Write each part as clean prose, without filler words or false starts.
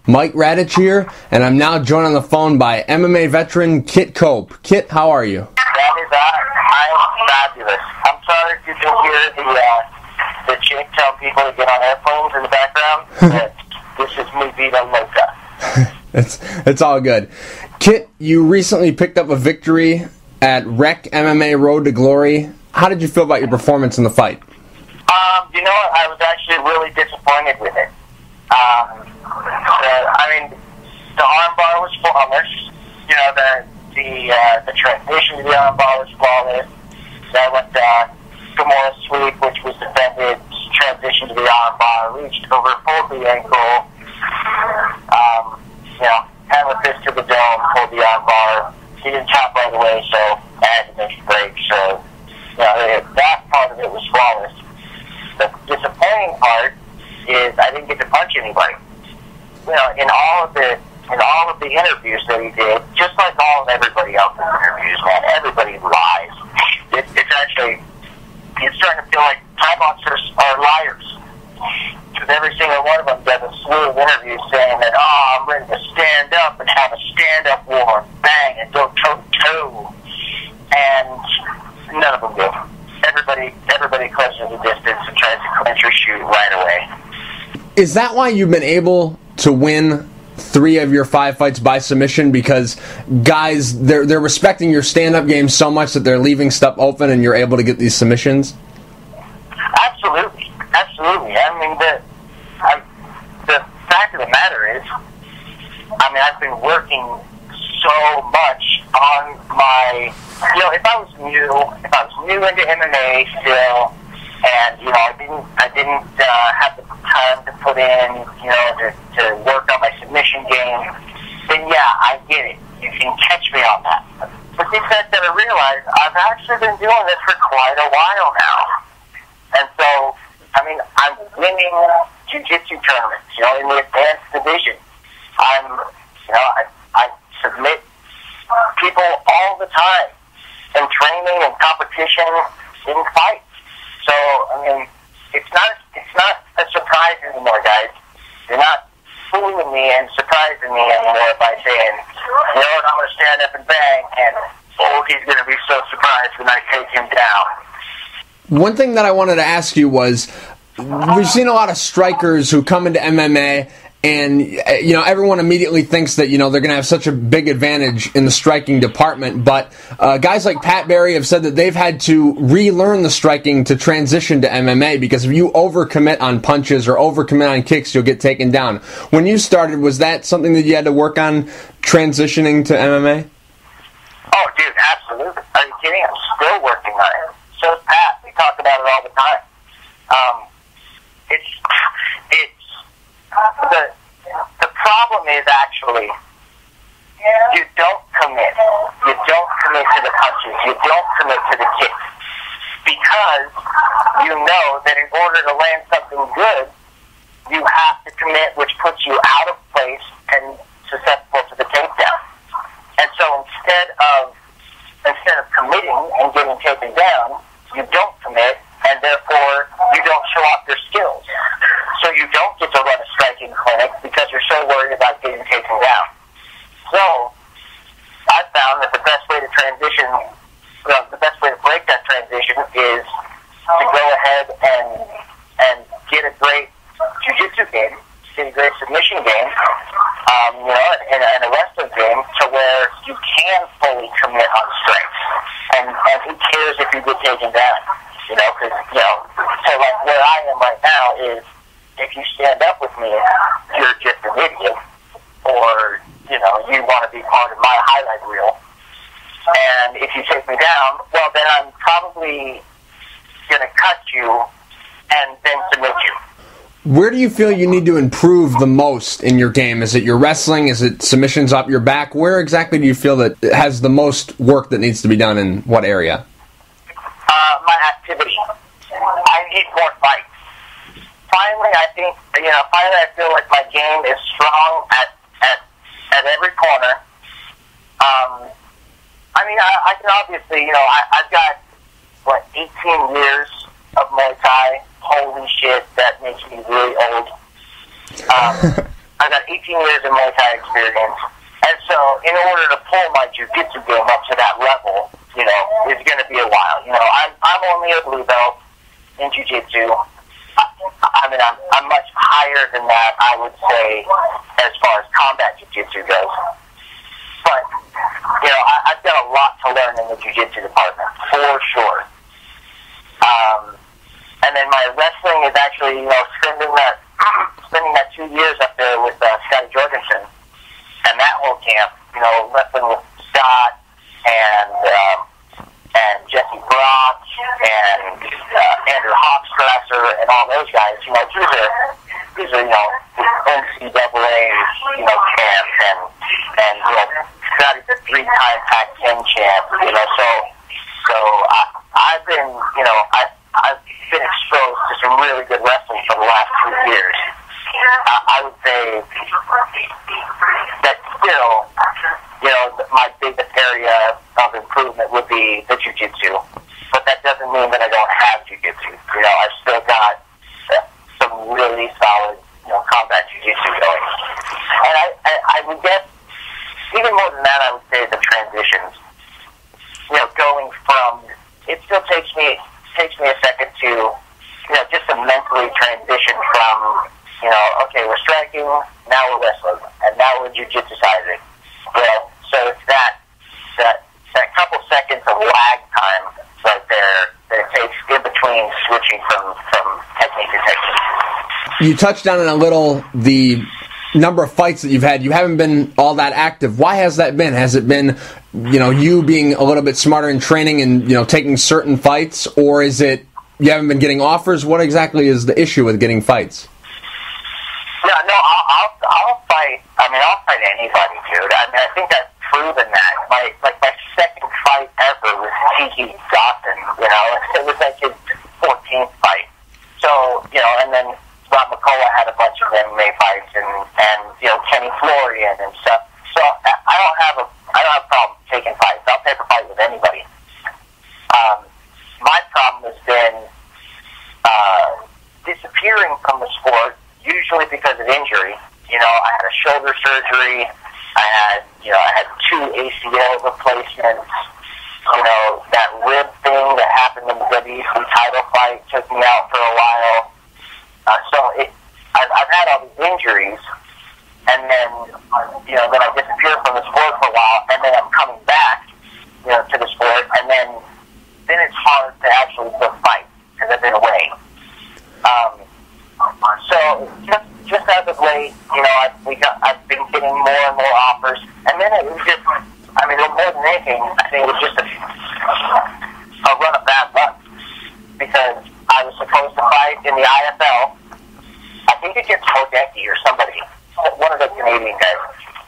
Mike Radich here, and I'm now joined on the phone by MMA Veteran Kit Cope. Kit, how are you? That is I'm fabulous. I'm sorry if you can hear the chick tell people to get on airplanes in the background, but this is mi vida loca. It's all good. Kit, you recently picked up a victory at Rec MMA Road to Glory. How did you feel about your performance in the fight? You know what? I was actually really disappointed with it. The armbar was flawless. You know, the transition to the armbar was flawless. That went Kimura sweep, which was defended, transition to the armbar, reached over, pulled the ankle. Hammer fist to the dome, pulled the armbar. He didn't chop right away, so I had to make a break. So, that part of it was flawless. The disappointing part is I didn't get to punch anybody. In all of the interviews that he did, just like all of everybody else's interviews, man, everybody lies. It's starting to feel like Thai boxers are liars. Because every single one of them does a slew of interviews saying that, I'm ready to stand up and have a stand-up war, bang, and go toe-to-toe. And none of them do. Everybody closes the distance and tries to clinch or shoot right away. Is that why you've been able to win 3 of your 5 fights by submission? Because guys, they're respecting your stand-up game so much that they're leaving stuff open and you're able to get these submissions? Absolutely. I mean, the fact of the matter is, I've been working so much on my, if I was new into MMA still, and I didn't have the time to put in, to work on my submission game, then yeah, I get it. You can catch me on that. But the fact that I realized I've actually been doing this for quite a while now, and so I'm winning jiu-jitsu tournaments, in the advanced division. I submit people all the time in training and competition in fights. So, it's not a surprise anymore, guys. You're not fooling me and surprising me anymore by saying, I'm going to stand up and bang, and, he's going to be so surprised when I take him down. One thing that I wanted to ask you was, we've seen a lot of strikers who come into MMA, and everyone immediately thinks that they're going to have such a big advantage in the striking department. But guys like Pat Barry have said that they've had to relearn the striking to transition to MMA, because if you overcommit on punches or overcommit on kicks, you'll get taken down. When you started, was that something that you had to work on, transitioning to MMA? Oh, dude, absolutely. Are you kidding? I'm still working on it. So is Pat. We talk about it all the time. The problem is actually you don't commit. You don't commit to the punches. You don't commit to the kicks, because you know that in order to land something good, you have to commit, which puts you out of place and susceptible to the takedown. And so instead of committing and getting taken down, you don't commit, and therefore you don't show off your skills. So you don't get to run a striking clinic because you're so worried about getting taken down. So I found that the best way to break that transition is to go ahead and get a great jiu-jitsu game, get a great submission game, and a wrestling game to where you can fully commit on strength. And who cares if you get taken down? So like where I am right now is, if you stand up with me, you're just an idiot, or you want to be part of my highlight reel. And if you take me down, well, then I'm probably going to cut you and then submit you. Where do you feel you need to improve the most in your game? Is it your wrestling? Is it submissions up your back? Where exactly do you feel that it has the most work that needs to be done, in what area? My activity. I need more fights. Finally, I feel like my game is strong at every corner. I can obviously, I've got, 18 years of Muay Thai. Holy shit, that makes me really old. I got 18 years of Muay Thai experience, and so in order to pull my jiu-jitsu game up to that level, you know, it's going to be a while. You know, I'm only a blue belt in jiu-jitsu. I mean, I'm much higher than that, I would say, as far as combat jiu-jitsu goes. But, you know, I've got a lot to learn in the jiu-jitsu department, for sure. And then my wrestling is actually, you know, spending that 2 years up there with Scotty Jorgensen and that whole camp, you know, wrestling with Scott and Jesse Brock and Andrew Hofstrasser and all those guys. You know, these are you know, NCAA, you know, champs and you know, Scotty's a 3-time Pac-10 champ. You know, so I've been, you know, I've been exposed to some really good wrestling for the last 2 years. I would say that still, you know, my biggest area of improvement would be the jiu-jitsu. But that doesn't mean that I don't have jiu-jitsu. You know, I've still got some really solid, you know, combat jiu-jitsu going. And I would guess, even more than that, I would say the transitions. You know, going from, it still takes me a second to, you know, just to mentally transition from, you know, okay, we're striking, now we're wrestling, and now we're jiu-jitsu-sizing. You know, so it's that couple seconds of lag time right there that it takes in between switching from technique to technique. You touched on it a little, the number of fights that you've had. You haven't been all that active. Why has that been? Has it been, you know, you being a little bit smarter in training and, you know, taking certain fights, or is it you haven't been getting offers? What exactly is the issue with getting fights? No, I'll fight. I mean, I'll fight anybody, dude. I mean, I think I've proven that. My second fight ever was Tiki Dawson. You know, it was like his 14th fight. So, you know, and then Rob McCullough had a bunch of MMA fights, and you know, Kenny Florian and stuff. So I don't have a problem taking fights. I'll take a fight with anybody. My problem has been disappearing from the sport, usually because of injury. You know, I had a shoulder surgery. I had 2 ACL replacements. You know, that rib thing that happened in the WEC title fight took me out for a while. I've had all these injuries, and then, you know, then I disappeared from the sport for a while, and then I'm coming back, you know, to the sport, and then it's hard to actually still fight because I've been away. So just as of late, you know, I've been getting more and more offers, and then it was just, I mean, more than anything, I think it was just a run of bad luck, because I was supposed to fight in the IFL. I think it gets Hodecki or somebody, one of the Canadian guys.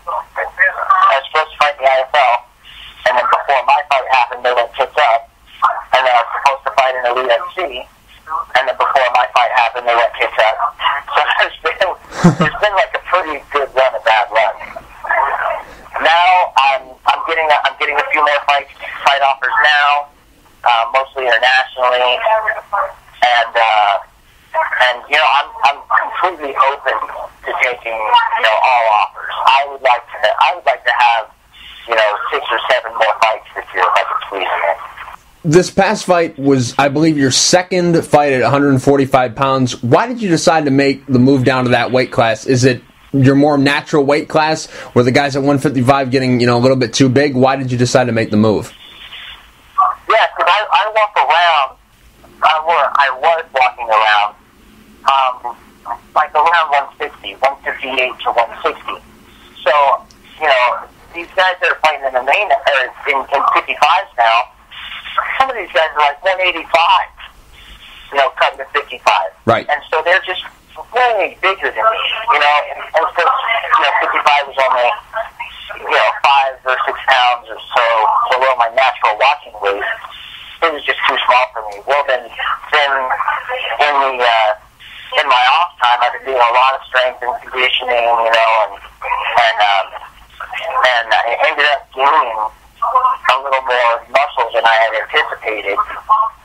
I was supposed to fight in the IFL, and then before my fight happened, they went tits up, and then I was supposed to fight in the UFC, and then before my fight happened, they went tits up. So there's been like a pretty good run of bad luck. Now I'm getting a few more fight offers now, mostly internationally, and you know, I'm completely open to taking, you know, all offers. I would like to have, you know, 6 or 7 more fights this year if I could squeeze them in. This past fight was, I believe, your second fight at 145 pounds. Why did you decide to make the move down to that weight class? Is it your more natural weight class, where the guys at 155 getting, you know, a little bit too big? Why did you decide to make the move? Yeah, because I walk around, I was walking around, like around 150, 158 to 160. So, you know, these guys that are fighting in the main, or in 55s now, some of these guys are like 185, you know, cutting to 55. Right. And so they're just way bigger than me, you know, and so, you know, 55 was only, you know, 5 or 6 pounds or so below my natural walking weight. It was just too small for me. Well, then in my off time, I've been doing a lot of strength and conditioning, you know, and I ended up gaining a little more muscles than I had anticipated,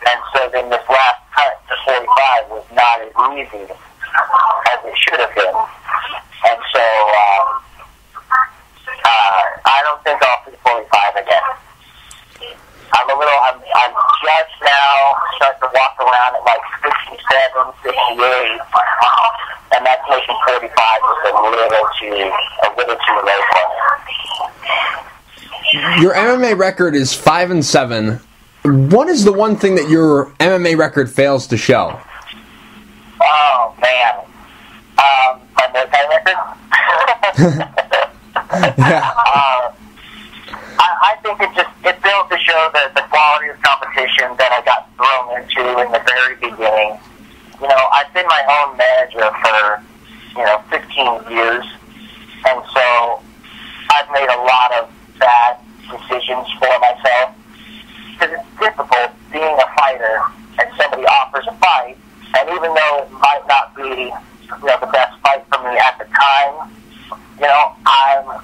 and so then this last cut to 45 was not as easy as it should have been, and so a little too low for me. Your MMA record is 5-7. What is the one thing that your MMA record fails to show? Oh man, my military record. Yeah. I think it fails to show the quality of competition that I got thrown into in the very beginning. You know, I've been my own manager for 15 years, and so I've made a lot of bad decisions for myself. Because it's difficult being a fighter and somebody offers a fight, and even though it might not be the best fight for me at the time, I'm a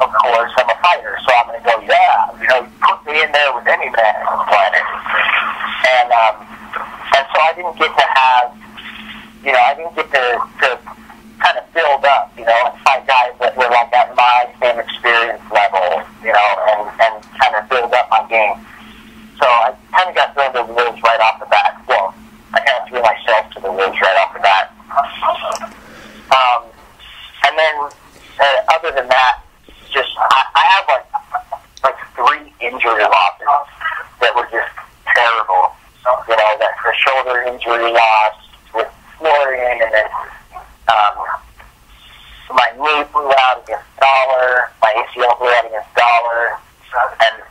fighter, so I'm going to go, put me in there with any man on the planet. And so I didn't get to have, to kind of build up, and fight guys that were like at my same experience level, and kind of build up my game. So I kind of got thrown to the wolves right off the bat. Well, I kind of threw myself to the wolves right off the bat. And then, other than that, just I have like 3 injury losses that were just terrible. That the shoulder injury loss with Florian, and then my knee blew out against Dollar, my ACL blew out against Dollar, and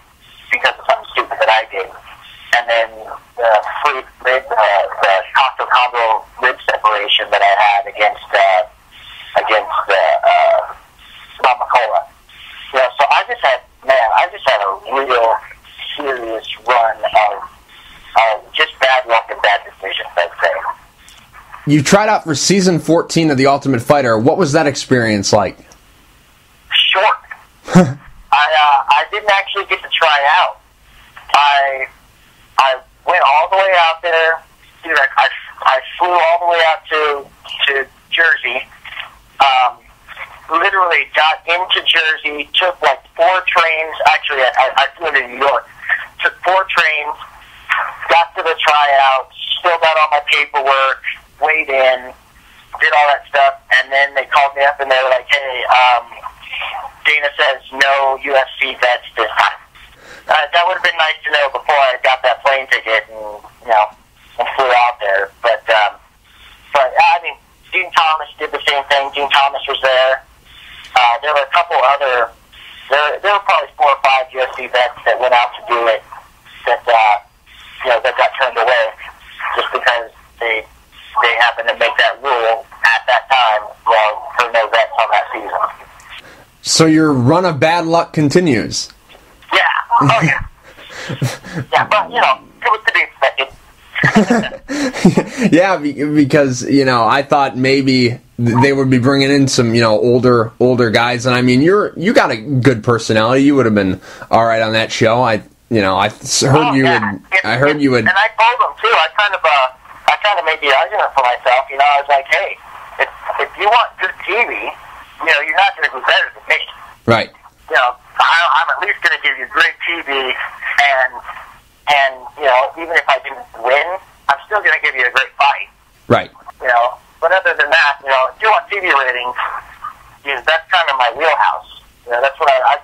because of something stupid that I did. And then the costochondral rib separation that I had against Mamacola. So I just had a real serious run of just bad luck and bad decisions, I'd say. You tried out for season 14 of The Ultimate Fighter. What was that experience like? Short. I didn't actually get to try out. I went all the way out there. I flew all the way out to Jersey. Literally got into Jersey, took like 4 trains. Actually, I flew to New York. Took 4 trains, got to the tryout, filled out all my paperwork, weighed in, did all that stuff, and then they called me up and they were like, hey, Dana says no UFC vets this time. That would have been nice to know before I got that plane ticket and flew out there. But I mean, Dean Thomas did the same thing. Dean Thomas was there. There were a couple other. There were probably 4 or 5 UFC vets that went out to do it. That got turned away just because they happened to make that rule at that time. Well, for no vets on that season. So your run of bad luck continues. Yeah. Oh yeah. Yeah, but it was to be expected. Yeah, because I thought maybe they would be bringing in some older guys, and I mean you got a good personality. You would have been all right on that show. I heard you would. And I told them too. I kind of made the argument for myself. I was like, hey, if you want good TV, you're not going to be better than me. Right. I'm at least going to give you great TV, and even if I didn't win, I'm still going to give you a great fight. Right. But other than that, if you want TV ratings, that's kind of my wheelhouse. That's what I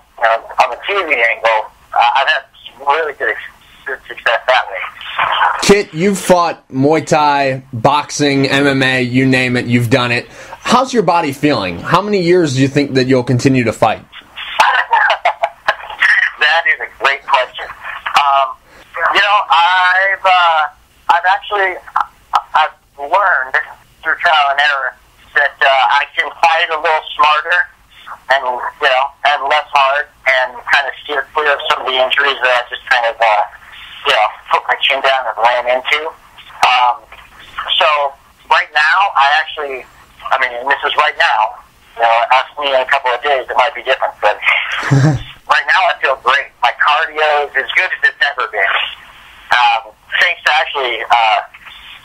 on the TV angle, I've had really good success that way. Kit, you've fought Muay Thai, boxing, MMA, you name it, you've done it. How's your body feeling? How many years do you think that you'll continue to fight? That is a great question. I've learned through trial and error that I can fight a little smarter and less hard and kind of steer clear of some of the injuries that I just kind of put my chin down and ran into. So right now, and this is right now. Ask me in a couple of days, it might be different, but right now I feel great. My cardio is as good as it's ever been. Thanks to actually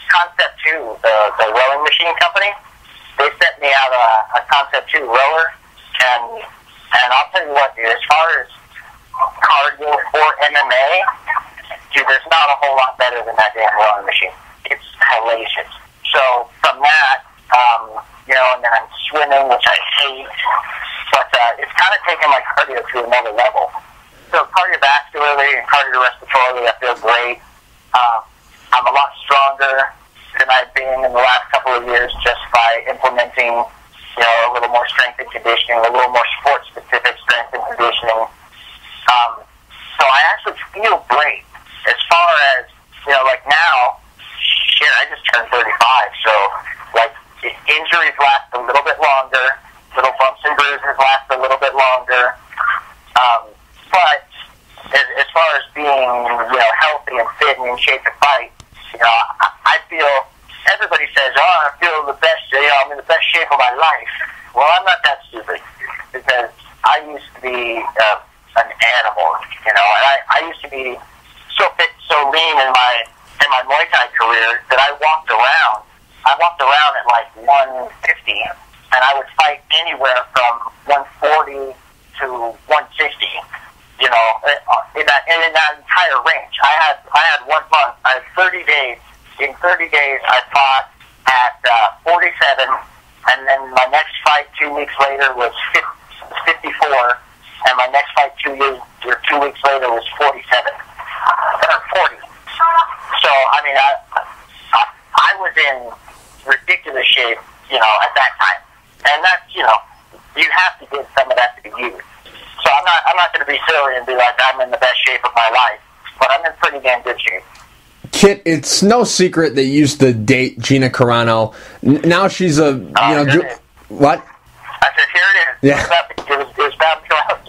Concept 2, the rowing machine company, they sent me out a Concept 2 rower, and I'll tell you what, dude, as far as cardio for MMA, dude, there's not a whole lot better than that damn rowing machine. It's hellacious. So from that, and then I'm swimming, which I hate. But it's kind of taken my cardio to another level. So cardiovascularly and cardiorespiratorily, I feel great. I'm a lot stronger than I've been in the last couple of years just by implementing, a little more strength and conditioning, a little more sport-specific strength and conditioning. So I actually feel great. As far as, like now, shit, I just turned 35, so, like, injuries last a little bit longer, little bumps and bruises last a little bit longer, but as far as being, healthy and fit and in shape to fight, I feel, everybody says, I feel the best, I'm in the best shape of my life. Well, I'm not that stupid, because I used to be an animal, and I used to be so fit, so lean in my Muay Thai career that I walked around at like 150, and I would fight anywhere from 140 to 160. In that entire range. I had 1 month. I had 30 days. In 30 days, I fought at 47, and then my next fight 2 weeks later was 54, and my next fight 2 weeks later was 47 or 40. So I mean, I was in ridiculous shape, at that time, and that's you have to get some of that to be used. So I'm not going to be silly and be like I'm in the best shape of my life, but I'm in pretty damn good shape. Kit, it's no secret that you used to date Gina Carano. Now she's a what? I said, here it is. Yeah. It was about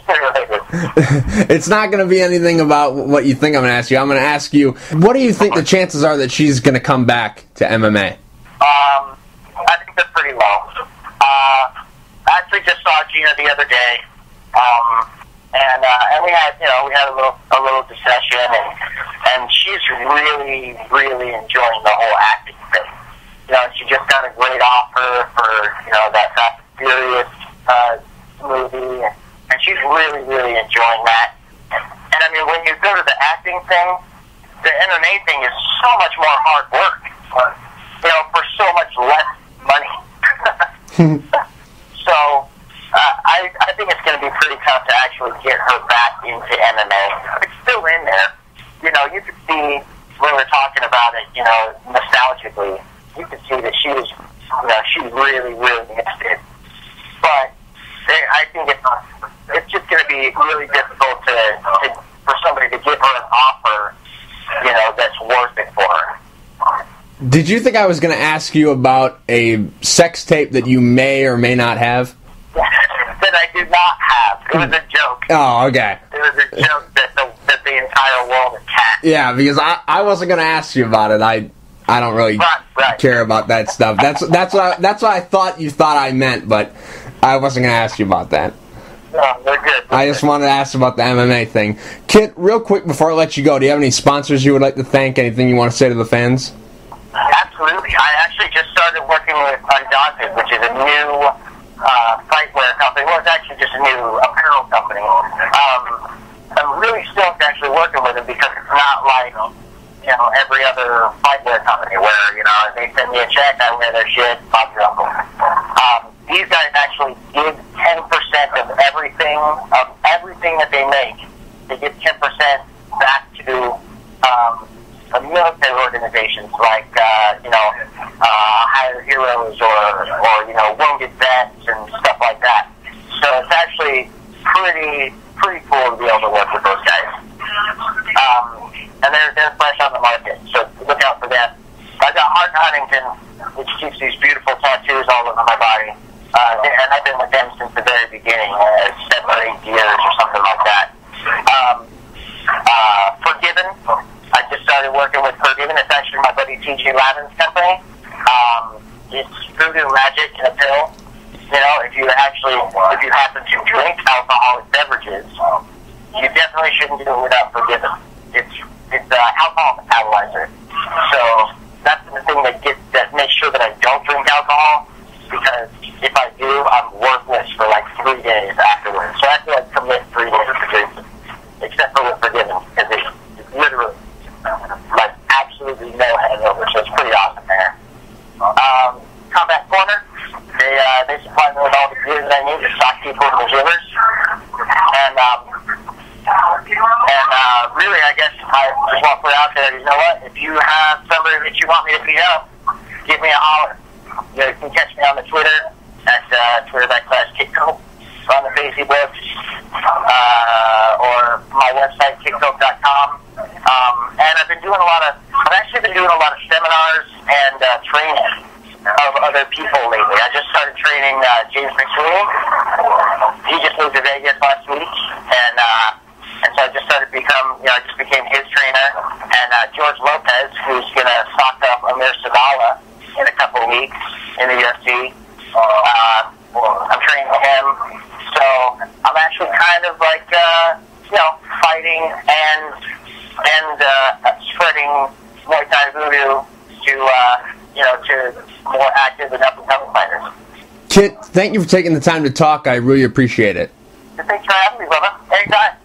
related. It's not going to be anything about what you think I'm going to ask you. I'm going to ask you, what do you think the chances are that she's going to come back to MMA? I think they're pretty low. I actually just saw Gina the other day, and we had a little discussion, and she's really enjoying the whole acting thing. She just got a great offer for that Fast and Furious movie, and she's really enjoying that. And I mean, when you go to the acting thing, the MMA thing is so much more hard work, for so much less money. So I think it's going to be pretty tough to actually get her back into MMA. It's still in there. You could see when we're talking about it, nostalgically, you could see that she was, she's really interested. But I think it's just going to be really difficult for somebody to give her an offer, that's worth it for her. Did you think I was going to ask you about a sex tape that you may or may not have? That I did not have. It was a joke. Oh, okay. It was a joke that the entire world attacked. Yeah, because I wasn't going to ask you about it. I don't really care about that stuff. That's what I thought you thought I meant, but I wasn't going to ask you about that. No, they're good. I just wanted to ask about the MMA thing. Kit, real quick before I let you go, do you have any sponsors you would like to thank? Anything you want to say to the fans? Absolutely. I actually just started working with Undaunted, which is a new fightwear company. Well, it's actually just a new apparel company. I'm really stoked actually working with them because it's not like every other fightwear company where they send me a check, I wear their shit, Bob your uncle. These guys actually give 10% of everything that they make. They give 10% back to military organizations like Higher Heroes or wounded vets and stuff like that. So it's actually pretty cool to be able to work with those guys. And they're fresh on the market, so look out for them. I got Hart Huntington, which keeps these beautiful tattoos all over my body. And I've been with them since the very beginning, 7 or 8 years or something like that. Forgiven, I just started working with Forgiven. It's actually my buddy T.J. Lavin's company. It's voodoo magic in a pill. If you happen to drink alcoholic beverages, you definitely shouldn't do it without Forgiven. It's alcohol metabolizer. So that's the thing that makes sure that I don't drink alcohol, because if I do, I'm worthless for like 3 days afterwards. So I have to commit 3 days to drinking, except for with Forgiven, because it's literally like absolutely no hangover. So it's pretty awesome there. Combat Corner, they people in the gymmers. And really, I guess I just want to put out there, you know what, if you have somebody that you want me to beat up, give me a holler. You know, you can catch me on the Twitter at Twitter.com/Kit Cope, on the Facebook, or my website, kitcope.com. And I've actually been doing a lot of seminars and training of other people lately. I just started training James McSweeney. He just moved to Vegas last week, and so I just started I just became his trainer. And George Lopez, who's gonna sock up Amir Sabala in a couple of weeks in the UFC. I'm training him, so I'm actually kind of like fighting and spreading Muay Thai voodoo to more active and up-and-coming fighters. Kit, thank you for taking the time to talk. I really appreciate it. Thanks for having me, brother. Anytime.